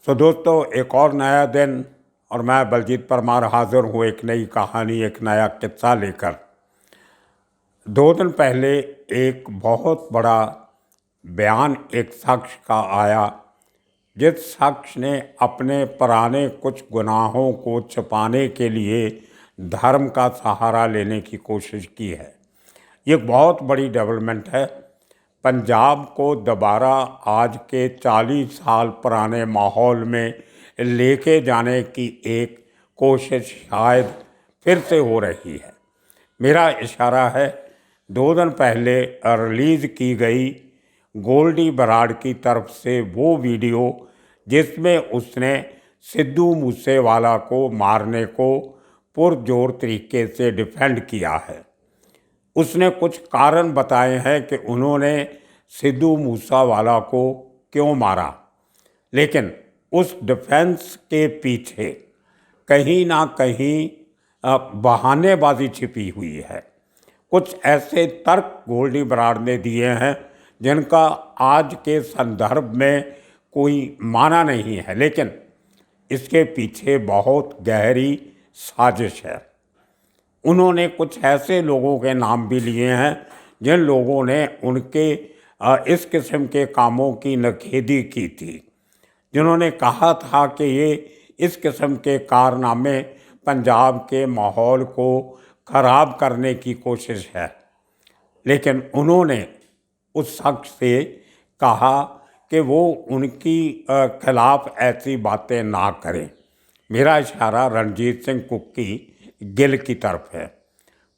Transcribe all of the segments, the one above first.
सो दोस्तों, एक और नया दिन और मैं बलजीत परमार हाजिर हूँ एक नई कहानी, एक नया किस्सा लेकर। 2 दिन पहले एक बहुत बड़ा बयान एक शख्स का आया, जिस शख्स ने अपने पुराने कुछ गुनाहों को छिपाने के लिए धर्म का सहारा लेने की कोशिश की है। ये एक बहुत बड़ी डेवलपमेंट है। पंजाब को दोबारा आज के 40 साल पुराने माहौल में लेके जाने की एक कोशिश शायद फिर से हो रही है। मेरा इशारा है 2 दिन पहले रिलीज़ की गई गोल्डी बराड़ की तरफ से वो वीडियो जिसमें उसने सिद्धू मूसेवाला को मारने को पुरजोर तरीके से डिफेंड किया है। उसने कुछ कारण बताए हैं कि उन्होंने सिद्धू मूसेवाला को क्यों मारा, लेकिन उस डिफेंस के पीछे कहीं ना कहीं बहानेबाजी छिपी हुई है। कुछ ऐसे तर्क गोल्डी बराड़ ने दिए हैं जिनका आज के संदर्भ में कोई माना नहीं है, लेकिन इसके पीछे बहुत गहरी साजिश है। उन्होंने कुछ ऐसे लोगों के नाम भी लिए हैं जिन लोगों ने उनके इस किस्म के कामों की नखेदी की थी, जिन्होंने कहा था कि ये इस किस्म के कारनामे पंजाब के माहौल को ख़राब करने की कोशिश है। लेकिन उन्होंने उस शख्स से कहा कि वो उनकी खिलाफ ऐसी बातें ना करें। मेरा इशारा रणजीत सिंह कुक्की गिल की तरफ है।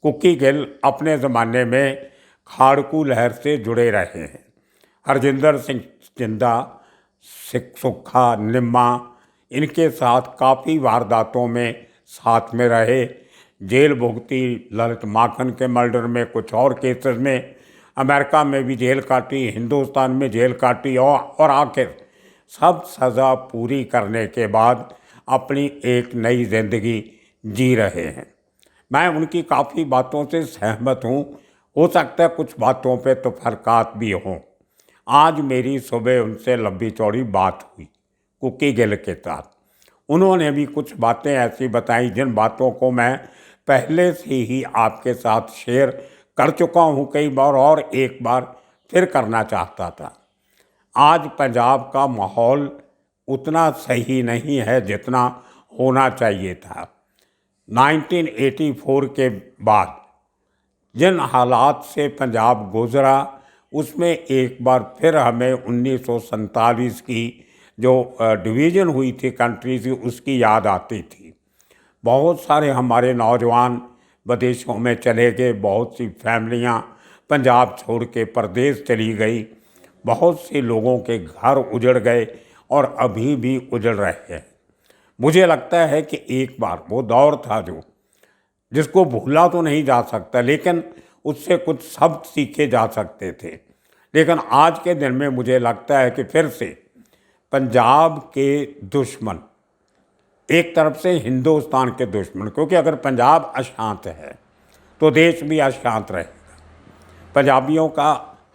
कुक्की गिल अपने ज़माने में खाड़कू लहर से जुड़े रहे हैं। हरजिंदर सिंह जिंदा, सुक्खा, निम्मा, इनके साथ काफ़ी वारदातों में साथ में रहे। जेल भुगती, ललित माखन के मर्डर में, कुछ और केसेस में अमेरिका में भी जेल काटी, हिंदुस्तान में जेल काटी और आखिर सब सज़ा पूरी करने के बाद अपनी एक नई ज़िंदगी जी रहे हैं। मैं उनकी काफ़ी बातों से सहमत हूँ। हो सकता है कुछ बातों पे तो फर्कात भी हों। आज मेरी सुबह उनसे लंबी चौड़ी बात हुई कुक्की गिल के साथ। उन्होंने भी कुछ बातें ऐसी बताई जिन बातों को मैं पहले से ही आपके साथ शेयर कर चुका हूँ कई बार, और एक बार फिर करना चाहता था। आज पंजाब का माहौल उतना सही नहीं है जितना होना चाहिए था। 1984 के बाद जिन हालात से पंजाब गुजरा, उसमें एक बार फिर हमें 1947 की जो डिवीज़न हुई थी कंट्री की, उसकी याद आती थी। बहुत सारे हमारे नौजवान विदेशों में चले गए, बहुत सी फैमिलियां पंजाब छोड़ के परदेश चली गई, बहुत से लोगों के घर उजड़ गए और अभी भी उजड़ रहे हैं। मुझे लगता है कि एक बार वो दौर था जिसको भूला तो नहीं जा सकता, लेकिन उससे कुछ सबक सीखे जा सकते थे। लेकिन आज के दिन में मुझे लगता है कि फिर से पंजाब के दुश्मन, एक तरफ से हिंदुस्तान के दुश्मन, क्योंकि अगर पंजाब अशांत है तो देश भी अशांत रहेगा। पंजाबियों का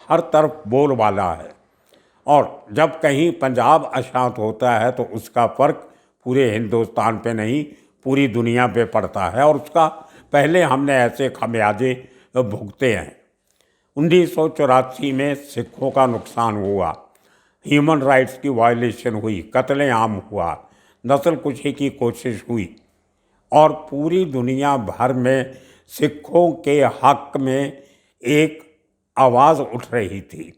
हर तरफ बोलबाला है, और जब कहीं पंजाब अशांत होता है तो उसका फ़र्क पूरे हिंदुस्तान पे नहीं, पूरी दुनिया पे पड़ता है, और उसका पहले हमने ऐसे खमियाजे भुगते हैं। 1984 में सिखों का नुकसान हुआ, ह्यूमन राइट्स की वायलेशन हुई, कत्लेआम हुआ, नस्लकुशी की कोशिश हुई, और पूरी दुनिया भर में सिखों के हक में एक आवाज़ उठ रही थी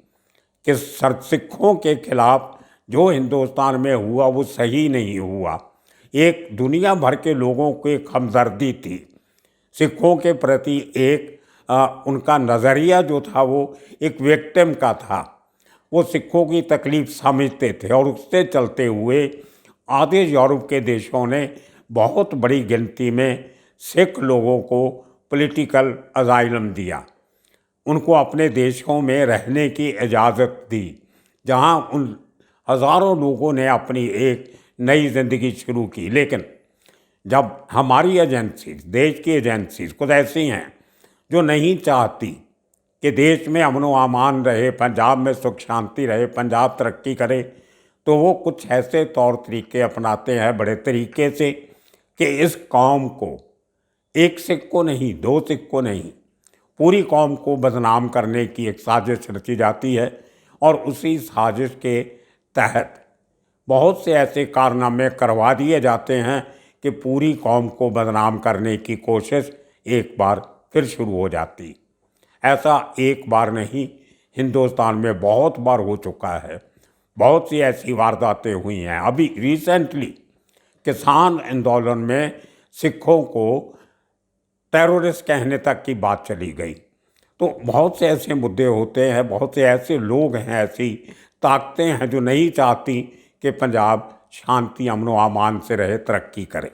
कि सिखों के खिलाफ जो हिंदुस्तान में हुआ वो सही नहीं हुआ। एक दुनिया भर के लोगों को एक हमदर्दी थी सिखों के प्रति, एक उनका नज़रिया जो था वो एक विक्टिम का था। वो सिखों की तकलीफ़ समझते थे, और उससे चलते हुए आधे यूरोप के देशों ने बहुत बड़ी गिनती में सिख लोगों को पॉलिटिकल असाइलम दिया, उनको अपने देशों में रहने की इजाज़त दी, जहां उन हज़ारों लोगों ने अपनी एक नई ज़िंदगी शुरू की। लेकिन जब हमारी एजेंसी, देश की एजेंसीज कुछ ऐसी हैं जो नहीं चाहती कि देश में अमन व अमान रहे, पंजाब में सुख शांति रहे, पंजाब तरक्की करे, तो वो कुछ ऐसे तौर तरीके अपनाते हैं बड़े तरीके से कि इस कौम को, एक सिख को नहीं, दो सिख को नहीं, पूरी कौम को बदनाम करने की एक साजिश रची जाती है। और उसी साजिश के तहत बहुत से ऐसे कारनामे करवा दिए जाते हैं कि पूरी कौम को बदनाम करने की कोशिश एक बार फिर शुरू हो जाती। ऐसा एक बार नहीं, हिंदुस्तान में बहुत बार हो चुका है। बहुत सी ऐसी वारदातें हुई हैं। अभी रिसेंटली किसान आंदोलन में सिखों को टेररिस्ट कहने तक की बात चली गई। तो बहुत से ऐसे मुद्दे होते हैं, बहुत से ऐसे लोग हैं, ऐसी ताकतें हैं जो नहीं चाहती कि पंजाब शांति अमन व अमान से रहे, तरक्की करे।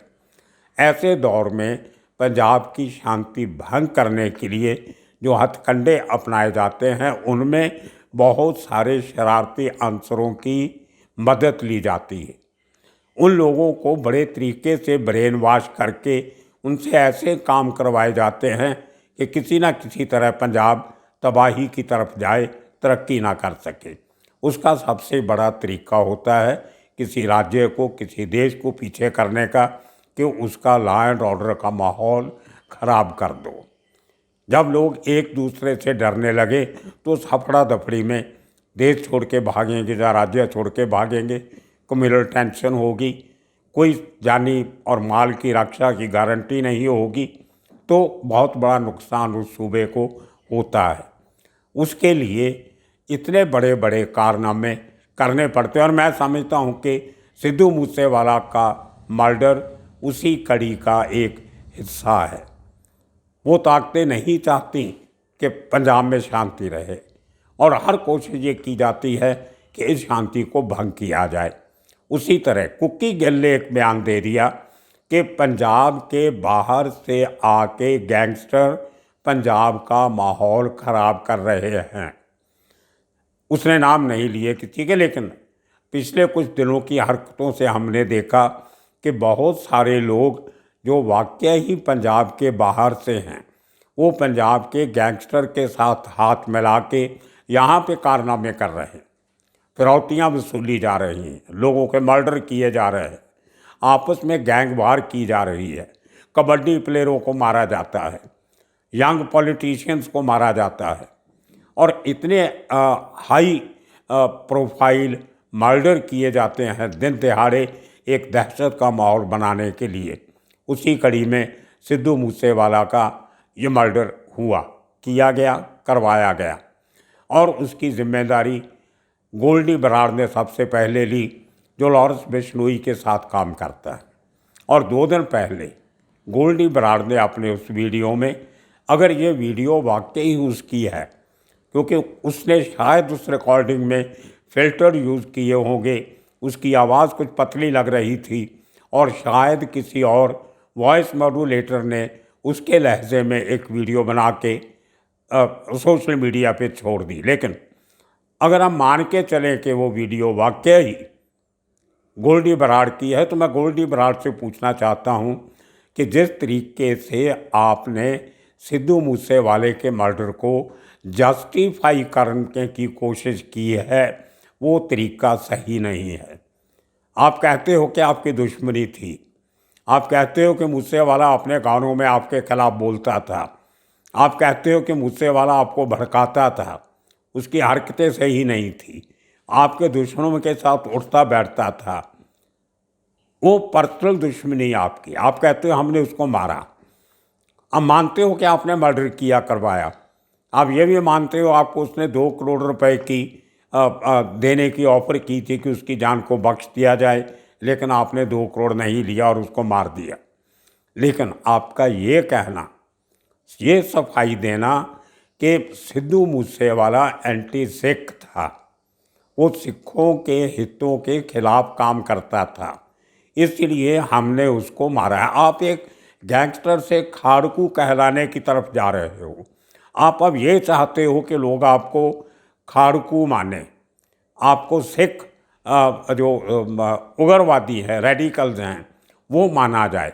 ऐसे दौर में पंजाब की शांति भंग करने के लिए जो हथकंडे अपनाए जाते हैं उनमें बहुत सारे शरारती अंसरों की मदद ली जाती है। उन लोगों को बड़े तरीके से ब्रेन वॉश करके उनसे ऐसे काम करवाए जाते हैं कि किसी ना किसी तरह पंजाब तबाही की तरफ जाए, तरक्की ना कर सके। उसका सबसे बड़ा तरीका होता है किसी राज्य को, किसी देश को पीछे करने का, कि उसका लॉ एंड ऑर्डर का माहौल ख़राब कर दो। जब लोग एक दूसरे से डरने लगे तो उस हफड़ा दफड़ी में देश छोड़ के भागेंगे या राज्य छोड़ के भागेंगे, कम्युनल टेंशन होगी, कोई जानी और माल की रक्षा की गारंटी नहीं होगी, तो बहुत बड़ा नुकसान उस सूबे को होता है। उसके लिए इतने बड़े बड़े कारनामे करने पड़ते हैं। और मैं समझता हूँ कि सिद्धू मूसेवाला का मर्डर उसी कड़ी का एक हिस्सा है। वो ताकतें नहीं चाहती कि पंजाब में शांति रहे और हर कोशिश ये की जाती है कि इस शांति को भंग किया जाए। उसी तरह कुकी गिल ने एक बयान दे दिया कि पंजाब के बाहर से आके गैंगस्टर पंजाब का माहौल ख़राब कर रहे हैं। उसने नाम नहीं लिए किसी के, लेकिन पिछले कुछ दिनों की हरकतों से हमने देखा कि बहुत सारे लोग जो वाकई ही पंजाब के बाहर से हैं, वो पंजाब के गैंगस्टर के साथ हाथ मिला के यहाँ पे कारनामे कर रहे हैं। फिरौतियाँ वसूली जा रही हैं, लोगों के मर्डर किए जा रहे हैं, आपस में गैंग वार की जा रही है, कबड्डी प्लेयरों को मारा जाता है, यंग पॉलिटिशियंस को मारा जाता है, और इतने हाई प्रोफाइल मर्डर किए जाते हैं दिन दिहाड़े एक दहशत का माहौल बनाने के लिए। उसी कड़ी में सिद्धू मूसेवाला का ये मर्डर हुआ, किया गया, करवाया गया, और उसकी जिम्मेदारी गोल्डी बराड़ ने सबसे पहले ली, जो लॉरेंस बिश्नोई के साथ काम करता है। और 2 दिन पहले गोल्डी बराड़ ने अपने उस वीडियो में, अगर ये वीडियो वाकई ही उसकी है, क्योंकि उसने शायद उस रिकॉर्डिंग में फ़िल्टर यूज़ किए होंगे, उसकी आवाज़ कुछ पतली लग रही थी, और शायद किसी और वॉइस मॉड्यूलेटर ने उसके लहजे में एक वीडियो बना के सोशल मीडिया पे छोड़ दी। लेकिन अगर हम मान के चलें कि वो वीडियो वाकई ही गोल्डी बराड़ की है, तो मैं गोल्डी बराड़ से पूछना चाहता हूँ कि जिस तरीके से आपने सिद्धू मूसेवाले के मर्डर को जस्टिफाई करने की कोशिश की है, वो तरीका सही नहीं है। आप कहते हो कि आपकी दुश्मनी थी, आप कहते हो कि मूसेवाला अपने गानों में आपके खिलाफ बोलता था, आप कहते हो कि मूसेवाला आपको भड़काता था, उसकी हरकतें सही नहीं थी, आपके दुश्मनों के साथ उठता बैठता था, वो पर्सनल दुश्मनी आपकी। आप कहते हो हमने उसको मारा, अब मानते हो कि आपने मर्डर किया, करवाया। आप ये भी मानते हो आपको उसने 2 करोड़ रुपए की देने की ऑफ़र की थी कि उसकी जान को बख्श दिया जाए, लेकिन आपने 2 करोड़ नहीं लिया और उसको मार दिया। लेकिन आपका ये कहना, ये सफाई देना कि सिद्धू मूसेवाला एंटी सिख था, वो सिखों के हितों के खिलाफ काम करता था, इसलिए हमने उसको मारा है। आप एक गैंगस्टर से खाड़कू कहलाने की तरफ जा रहे हो। आप अब ये चाहते हो कि लोग आपको खाड़कू माने, आपको सिख जो उग्रवादी है, रेडिकल्स हैं, वो माना जाए।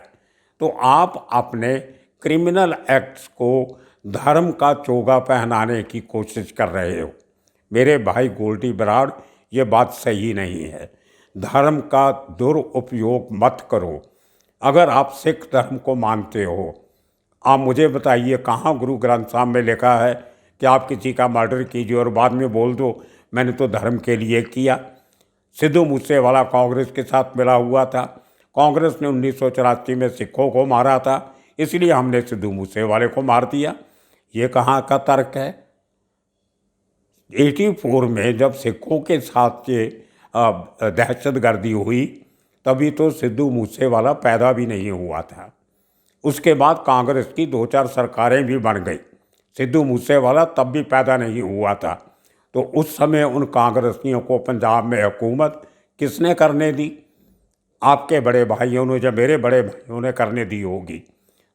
तो आप अपने क्रिमिनल एक्ट्स को धर्म का चोगा पहनाने की कोशिश कर रहे हो। मेरे भाई गोल्डी बराड़, ये बात सही नहीं है। धर्म का दुरुपयोग मत करो। अगर आप सिख धर्म को मानते हो, आप मुझे बताइए कहाँ गुरु ग्रंथ साहब में लिखा है कि आप किसी का मर्डर कीजिए और बाद में बोल दो मैंने तो धर्म के लिए किया। सिद्धू मूसेवाला कांग्रेस के साथ मिला हुआ था। कांग्रेस ने 1984 में सिखों को मारा था, इसलिए हमने सिद्धू मूसेवाले को मार दिया। ये कहाँ का तर्क है? 84 में जब सिखों के साथ ये दहशतगर्दी हुई, तभी तो सिद्धू मूसेवाला पैदा भी नहीं हुआ था। उसके बाद कांग्रेस की 2-4 सरकारें भी बन गई, सिद्धू मूसेवाला तब भी पैदा नहीं हुआ था। तो उस समय उन कांग्रेसियों को पंजाब में हुकूमत किसने करने दी? आपके बड़े भाइयों ने, जब मेरे बड़े भाइयों ने करने दी होगी।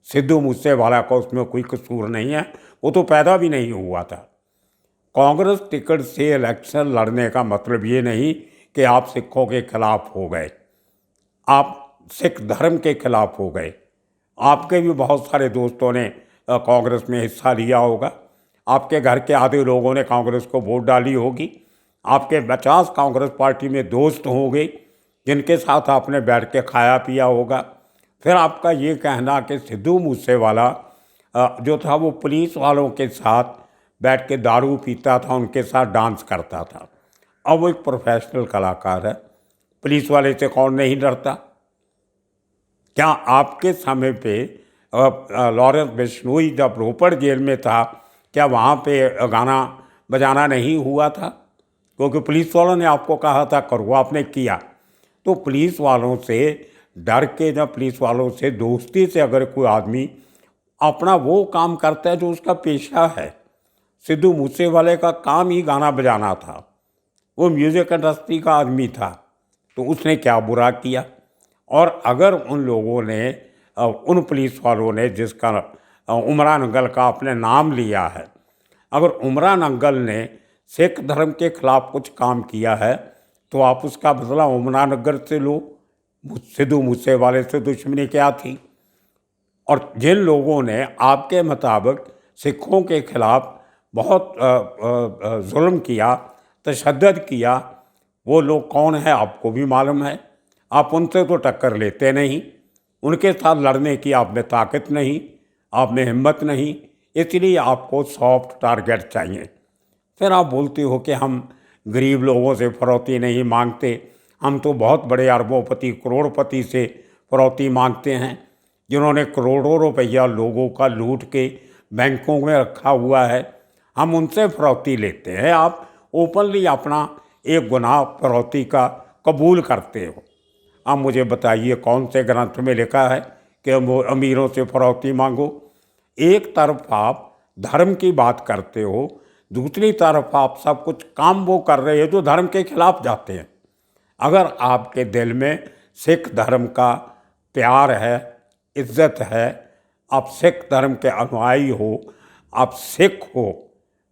सिद्धू मूसेवाला का उसमें कोई कसूर नहीं है, वो तो पैदा भी नहीं हुआ था। कांग्रेस टिकट से इलेक्शन लड़ने का मतलब ये नहीं कि आप सिखों के खिलाफ हो गए, आप सिख धर्म के खिलाफ हो गए। आपके भी बहुत सारे दोस्तों ने कांग्रेस में हिस्सा लिया होगा, आपके घर के आधे लोगों ने कांग्रेस को वोट डाली होगी, आपके 50 कांग्रेस पार्टी में दोस्त होंगे जिनके साथ आपने बैठ के खाया पिया होगा। फिर आपका ये कहना कि सिद्धू मूसेवाला जो था वो पुलिस वालों के साथ बैठ के दारू पीता था, उनके साथ डांस करता था। अब वो एक प्रोफेशनल कलाकार है, पुलिस वाले से कौन नहीं डरता? क्या आपके समय पे लॉरेंस बिश्नोई जब रोपड़ जेल में था, क्या वहाँ पे गाना बजाना नहीं हुआ था? क्योंकि पुलिस वालों ने आपको कहा था करो, आपने किया। तो पुलिस वालों से डर के, जब पुलिस वालों से दोस्ती से अगर कोई आदमी अपना वो काम करता है जो उसका पेशा है, सिद्धू मूसेवाले का काम ही गाना बजाना था, वो म्यूज़िक इंडस्ट्री का आदमी था, तो उसने क्या बुरा किया? और अगर उन लोगों ने, उन पुलिस वालों ने जिसका उमरान अंगल का आपने नाम लिया है, अगर उमरान अंगल ने सिख धर्म के खिलाफ कुछ काम किया है तो आप उसका बदला उमरान अंगल से लो। सिद्धू मूसेवाले से दुश्मनी क्या थी? और जिन लोगों ने आपके मुताबिक सिखों के खिलाफ बहुत जुल्म किया, तशद्दुद किया, वो लोग कौन है आपको भी मालूम है। आप उनसे तो टक्कर लेते नहीं, उनके साथ लड़ने की आप में ताकत नहीं, आप में हिम्मत नहीं, इसलिए आपको सॉफ्ट टारगेट चाहिए। फिर आप बोलते हो कि हम गरीब लोगों से फरौती नहीं मांगते, हम तो बहुत बड़े अरबोपति करोड़पति से फरौती मांगते हैं, जिन्होंने करोड़ों रुपया लोगों का लूट के बैंकों में रखा हुआ है, हम उनसे फरौती लेते हैं। आप ओपनली अपना एक गुनाह फरौती का कबूल करते हो। आप मुझे बताइए कौन से ग्रंथ में लिखा है कि अमीरों से फरौती मांगो? एक तरफ आप धर्म की बात करते हो, दूसरी तरफ आप सब कुछ काम वो कर रहे हो जो धर्म के खिलाफ जाते हैं। अगर आपके दिल में सिख धर्म का प्यार है, इज्जत है, आप सिख धर्म के अनुयायी हो, आप सिख हो,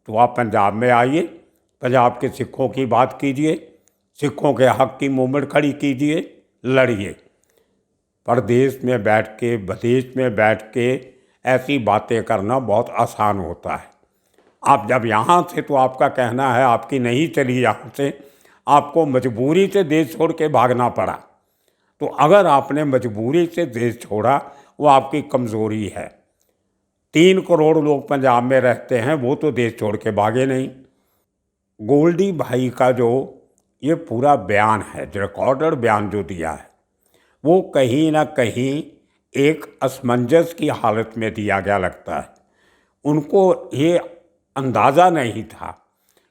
तो आप पंजाब में आइए, पंजाब के सिखों की बात कीजिए, सिखों के हक की मूवमेंट खड़ी कीजिए, लड़िए। परदेश में बैठ के, विदेश में बैठ के ऐसी बातें करना बहुत आसान होता है। आप जब यहाँ से, तो आपका कहना है आपकी नहीं चली यहाँ से, आपको मजबूरी से देश छोड़ के भागना पड़ा। तो अगर आपने मजबूरी से देश छोड़ा, वो आपकी कमज़ोरी है। 3 करोड़ लोग पंजाब में रहते हैं, वो तो देश छोड़ के भागे नहीं। गोल्डी भाई का जो ये पूरा बयान है, रिकॉर्डेड बयान जो दिया है, वो कहीं ना कहीं एक असमंजस की हालत में दिया गया लगता है। उनको ये अंदाज़ा नहीं था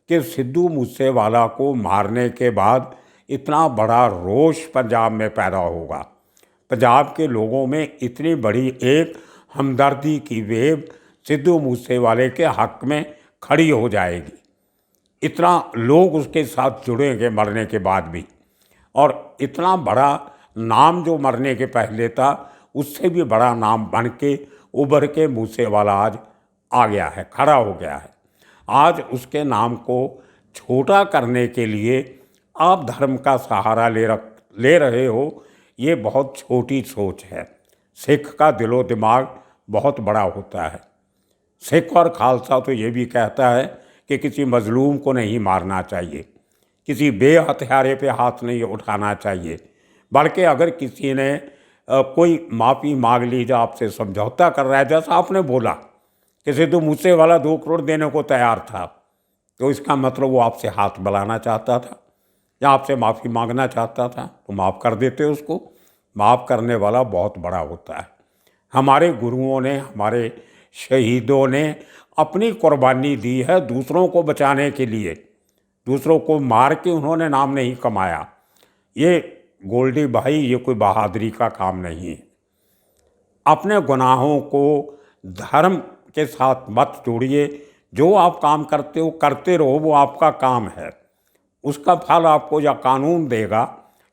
कि सिद्धू मूसेवाला को मारने के बाद इतना बड़ा रोष पंजाब में पैदा होगा, पंजाब के लोगों में इतनी बड़ी एक हमदर्दी की वेव सिद्धू मूसेवाले के हक में खड़ी हो जाएगी, इतना लोग उसके साथ जुड़ेंगे मरने के बाद भी। और इतना बड़ा नाम जो मरने के पहले था, उससे भी बड़ा नाम बन के उभर के मूसेवाला आज आ गया है, खड़ा हो गया है। आज उसके नाम को छोटा करने के लिए आप धर्म का सहारा ले रहे हो, ये बहुत छोटी सोच है। सिख का दिलो दिमाग बहुत बड़ा होता है। सिख और खालसा तो ये भी कहता है कि किसी मजलूम को नहीं मारना चाहिए, किसी बेहत्यारे पे हाथ नहीं उठाना चाहिए, बल्कि अगर किसी ने कोई माफ़ी मांग ली, जो आपसे समझौता कर रहा है, जैसा आपने बोला कि सिद्धू मूसे वाला 2 करोड़ देने को तैयार था, तो इसका मतलब वो आपसे हाथ मिलाना चाहता था या आपसे माफ़ी मांगना चाहता था, तो माफ़ कर देते उसको। माफ़ करने वाला बहुत बड़ा होता है। हमारे गुरुओं ने, हमारे शहीदों ने अपनी कुर्बानी दी है दूसरों को बचाने के लिए। दूसरों को मार के उन्होंने नाम नहीं कमाया। ये गोल्डी भाई, ये कोई बहादुरी का काम नहीं है। अपने गुनाहों को धर्म के साथ मत जोड़िए। जो आप काम करते हो करते रहो, वो आपका काम है। उसका फल आपको या कानून देगा,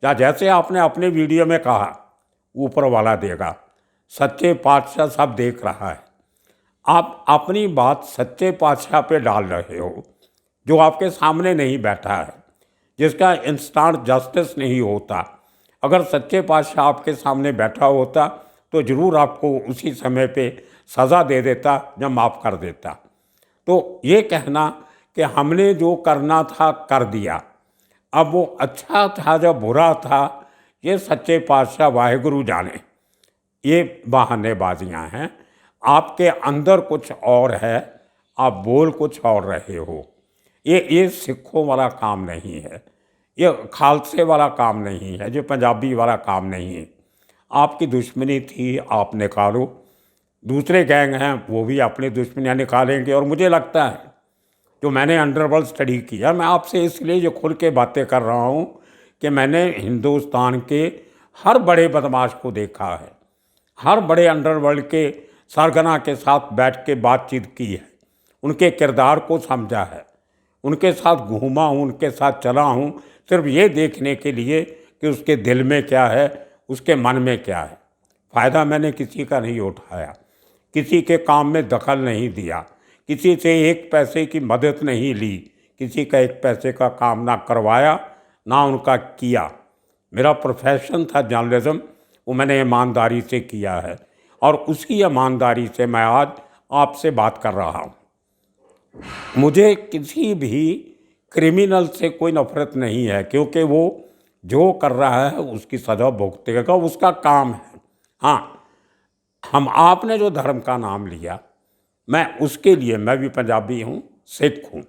या जैसे आपने अपने वीडियो में कहा, ऊपर वाला देगा। सच्चे पातशाह सब देख रहा है। आप अपनी बात सच्चे पातशाह पे डाल रहे हो, जो आपके सामने नहीं बैठा है, जिसका इंस्टेंट जस्टिस नहीं होता। अगर सच्चे पातशाह आपके सामने बैठा होता तो ज़रूर आपको उसी समय पे सज़ा दे देता या माफ़ कर देता। तो ये कहना कि हमने जो करना था कर दिया, अब वो अच्छा था या बुरा था, ये सच्चे पातशाह वाहिगुरु जाने। ये बहानेबाजियाँ हैं। आपके अंदर कुछ और है, आप बोल कुछ और रहे हो। ये सिखों वाला काम नहीं है, ये खालसे वाला काम नहीं है, जो पंजाबी वाला काम नहीं है। आपकी दुश्मनी थी, आप निकालो। दूसरे गैंग हैं, वो भी अपनी दुश्मनियाँ निकालेंगे। और मुझे लगता है, जो मैंने अंडरवर्ल्ड स्टडी किया, मैं आपसे इसलिए जो खुल के बातें कर रहा हूँ कि मैंने हिंदुस्तान के हर बड़े बदमाश को देखा है, हर बड़े अंडरवर्ल्ड के सरगना के साथ बैठ के बातचीत की है, उनके किरदार को समझा है, उनके साथ घूमा हूँ, उनके साथ चला हूँ, सिर्फ ये देखने के लिए कि उसके दिल में क्या है, उसके मन में क्या है। फ़ायदा मैंने किसी का नहीं उठाया, किसी के काम में दखल नहीं दिया, किसी से 1 पैसे की मदद नहीं ली, किसी का 1 पैसे का काम ना करवाया, ना उनका किया। मेरा प्रोफेशन था जर्नलिज्म, वो मैंने ईमानदारी से किया है, और उसी ईमानदारी से मैं आज आपसे बात कर रहा हूँ। मुझे किसी भी क्रिमिनल से कोई नफरत नहीं है, क्योंकि वो जो कर रहा है उसकी सज़ा भुगतेगा, उसका काम है। हाँ, हम आपने जो धर्म का नाम लिया, मैं उसके लिए, मैं भी पंजाबी हूँ, सिख हूँ,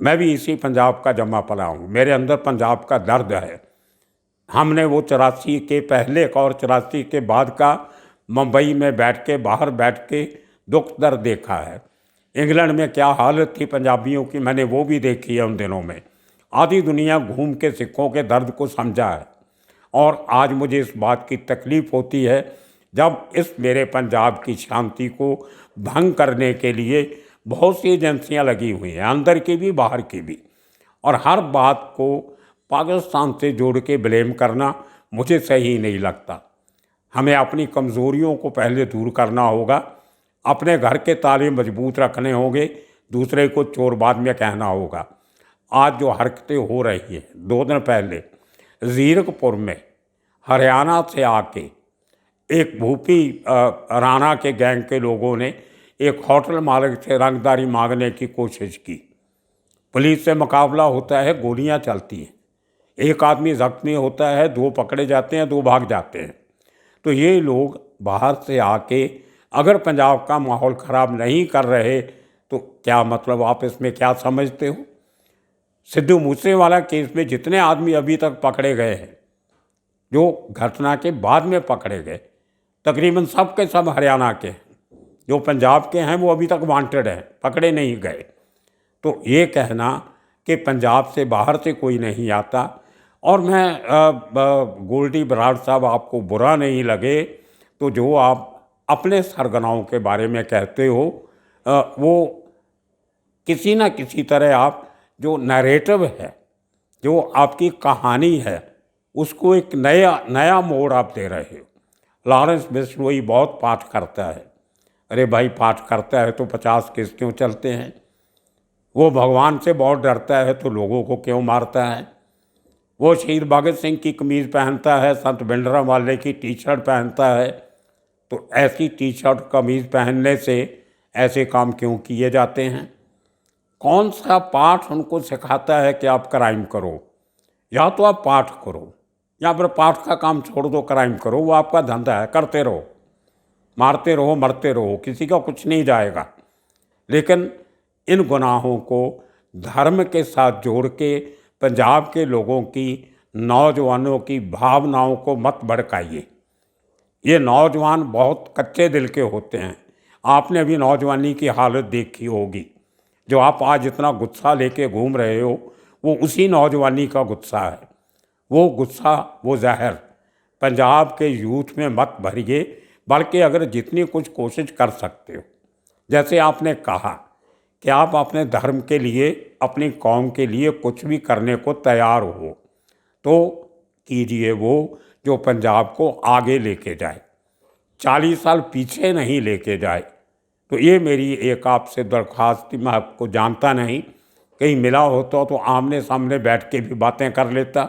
मैं भी इसी पंजाब का जमा पला हूँ। मेरे अंदर पंजाब का दर्द है। हमने वो 84 के पहले का और 84 के बाद का मुंबई में बैठ के, बाहर बैठ के दुख दर्द देखा है। इंग्लैंड में क्या हालत थी पंजाबियों की, मैंने वो भी देखी है उन दिनों में। आधी दुनिया घूम के सिखों के दर्द को समझा है। और आज मुझे इस बात की तकलीफ़ होती है, जब इस मेरे पंजाब की शांति को भंग करने के लिए बहुत सी एजेंसियां लगी हुई हैं, अंदर की भी बाहर की भी। और हर बात को पाकिस्तान से जोड़ के ब्लेम करना मुझे सही नहीं लगता। हमें अपनी कमज़ोरियों को पहले दूर करना होगा, अपने घर के ताले मजबूत रखने होंगे, दूसरे को चोर बाद में कहना होगा। आज जो हरकतें हो रही हैं, 2 दिन पहले ज़ीरकपुर में हरियाणा से आके एक भूपी राणा के गैंग के लोगों ने एक होटल मालिक से रंगदारी मांगने की कोशिश की। पुलिस से मुकाबला होता है, गोलियां चलती हैं, एक आदमी जख्मी होता है, 2 पकड़े जाते हैं, 2 भाग जाते हैं। तो ये लोग बाहर से आके अगर पंजाब का माहौल ख़राब नहीं कर रहे, तो क्या मतलब, आप इसमें क्या समझते हो? सिद्धू मूसेवाला केस में जितने आदमी अभी तक पकड़े गए हैं, जो घटना के बाद में पकड़े गए, तकरीबन सब के सब हरियाणा के हैं। जो पंजाब के हैं वो अभी तक वांटेड हैं, पकड़े नहीं गए। तो ये कहना कि पंजाब से बाहर से कोई नहीं आता, और मैं गोल्डी बराड़ साहब, आपको बुरा नहीं लगे तो जो आप अपने सरगनाओं के बारे में कहते हो, वो किसी न किसी तरह आप जो नैरेटिव है, जो आपकी कहानी है, उसको एक नया मोड़ आप दे रहे हो। लॉरेंस बिश्नोई बहुत पाठ करता है। अरे भाई, पाठ करता है तो 50 केस क्यों चलते हैं? वो भगवान से बहुत डरता है तो लोगों को क्यों मारता है? वो शहीद भगत सिंह की कमीज़ पहनता है, संत भिंडरांवाले की टी शर्ट पहनता है, तो ऐसी टी शर्ट कमीज़ पहनने से ऐसे काम क्यों किए जाते हैं? कौन सा पाठ उनको सिखाता है कि आप क्राइम करो? या तो आप पाठ करो, या फिर पाठ का काम छोड़ दो, क्राइम करो। वो आपका धंधा है, करते रहो, मारते रहो, मरते रहो, किसी का कुछ नहीं जाएगा। लेकिन इन गुनाहों को धर्म के साथ जोड़ के पंजाब के लोगों की, नौजवानों की भावनाओं को मत भड़काइए। ये नौजवान बहुत कच्चे दिल के होते हैं। आपने अभी नौजवानी की हालत देखी होगी। जो आप आज इतना गुस्सा लेके घूम रहे हो, वो उसी नौजवानी का गुस्सा है। वो गुस्सा, वो जहर पंजाब के यूथ में मत भरिए, बल्कि अगर जितनी कुछ कोशिश कर सकते हो, जैसे आपने कहा कि आप अपने धर्म के लिए, अपनी कौम के लिए कुछ भी करने को तैयार हो, तो कीजिए वो जो पंजाब को आगे लेके जाए, 40 साल पीछे नहीं लेके जाए। तो ये मेरी एक आपसे दरख्वास्त थी। मैं आपको जानता नहीं, कहीं मिला होता तो आमने सामने बैठ के भी बातें कर लेता।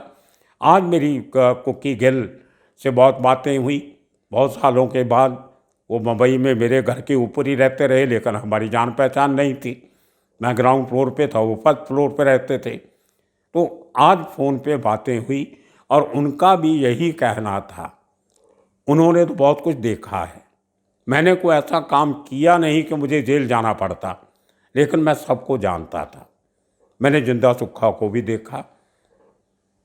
आज मेरी कुकी गिल से बहुत बातें हुई, बहुत सालों के बाद। वो मुंबई में मेरे घर के ऊपर ही रहते रहे, लेकिन हमारी जान पहचान नहीं थी। मैं ग्राउंड फ्लोर पे था, वो फर्स्ट फ्लोर पे रहते थे। तो आज फ़ोन पे बातें हुई और उनका भी यही कहना था। उन्होंने तो बहुत कुछ देखा है। मैंने कोई ऐसा काम किया नहीं कि मुझे जेल जाना पड़ता, लेकिन मैं सबको जानता था। मैंने जिंदा सुक्खा को भी देखा।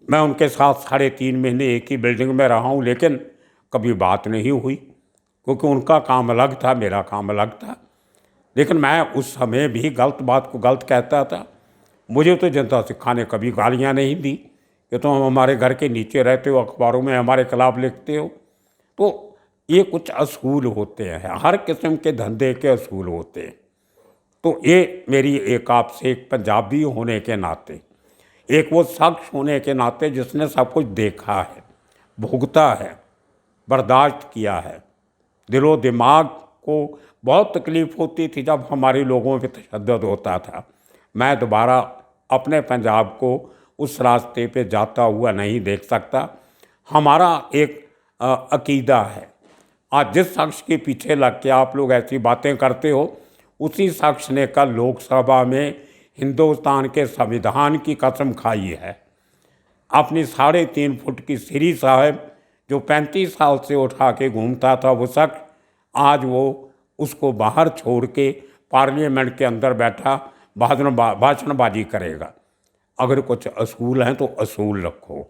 मैं उनके साथ 3.5 महीने एक ही बिल्डिंग में रहा हूँ, लेकिन कभी बात नहीं हुई, क्योंकि उनका काम अलग था, मेरा काम अलग था। लेकिन मैं उस समय भी गलत बात को गलत कहता था। मुझे तो जिंदा सुक्खा ने कभी गालियाँ नहीं दी कि तुम हमारे घर के नीचे रहते हो, अखबारों में हमारे खिलाफ लिखते हो। तो ये कुछ असूल होते हैं, हर किस्म के धंधे के असूल होते हैं। तो ये मेरी एक आपसे, एक पंजाबी होने के नाते, एक वो शख्स होने के नाते जिसने सब कुछ देखा है, भुगता है, बर्दाश्त किया है। दिलो दिमाग को बहुत तकलीफ़ होती थी जब हमारे लोगों पे तशद्दुद होता था। मैं दोबारा अपने पंजाब को उस रास्ते पे जाता हुआ नहीं देख सकता। हमारा एक अकीदा है। आज जिस शख्स के पीछे लग के आप लोग ऐसी बातें करते हो, उसी शख्स ने कल लोकसभा में हिंदुस्तान के संविधान की कसम खाई है। अपनी 3.5 फुट की श्री साहब जो 35 साल से उठा के घूमता था, वो शख्स आज वो उसको बाहर छोड़ के पार्लियामेंट के अंदर बैठा भाषणबाजी करेगा। अगर कुछ असूल हैं तो असूल रखो।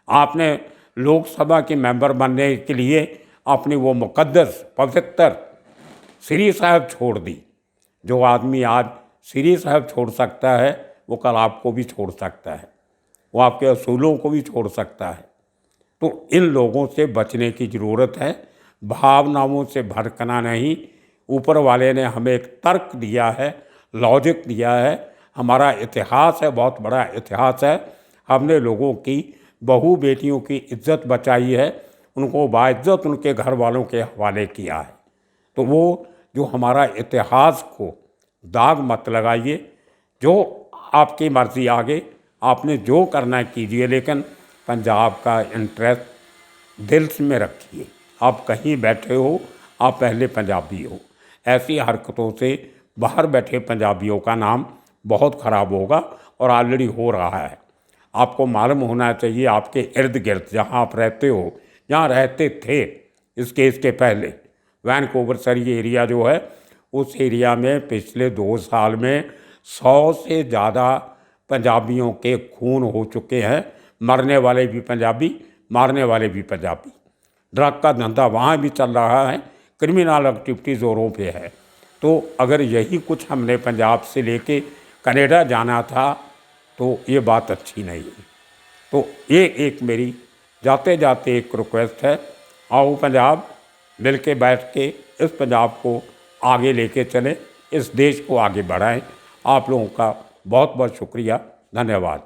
आपने लोकसभा के मेंबर बनने के लिए अपनी वो मुकद्दस पवित्र श्री साहब छोड़ दी। जो आदमी आज श्री साहब छोड़ सकता है, वो कल आपको भी छोड़ सकता है, वो आपके असूलों को भी छोड़ सकता है। तो इन लोगों से बचने की ज़रूरत है, भावनाओं से भड़कना नहीं। ऊपर वाले ने हमें एक तर्क दिया है, लॉजिक दिया है। हमारा इतिहास है, बहुत बड़ा इतिहास है। हमने लोगों की बहू बेटियों की इज्जत बचाई है, उनको बाइज्जत उनके घर वालों के हवाले किया है। तो वो जो हमारा इतिहास को दाग मत लगाइए। जो आपकी मर्ज़ी, आगे आपने जो करना कीजिए, लेकिन पंजाब का इंटरेस्ट दिल में रखिए। आप कहीं बैठे हो, आप पहले पंजाबी हो। ऐसी हरकतों से बाहर बैठे पंजाबियों का नाम बहुत ख़राब होगा, और ऑलरेडी हो रहा है। आपको मालूम होना चाहिए, आपके इर्द गिर्द जहाँ आप रहते हो, जहाँ रहते थे इसके पहले, वैनकूवर सरी एरिया जो है, उस एरिया में पिछले 2 साल में 100 से ज़्यादा पंजाबियों के खून हो चुके हैं। मरने वाले भी पंजाबी, मारने वाले भी पंजाबी। ड्रग का धंधा वहाँ भी चल रहा है, क्रिमिनल एक्टिविटी ज़ोरों पे है। तो अगर यही कुछ हमने पंजाब से लेके कनाडा जाना था, तो ये बात अच्छी नहीं है। तो ये एक मेरी जाते जाते एक रिक्वेस्ट है, आओ पंजाब मिल के बैठ के इस पंजाब को आगे लेके चलें, इस देश को आगे बढ़ाएं। आप लोगों का बहुत बहुत शुक्रिया, धन्यवाद।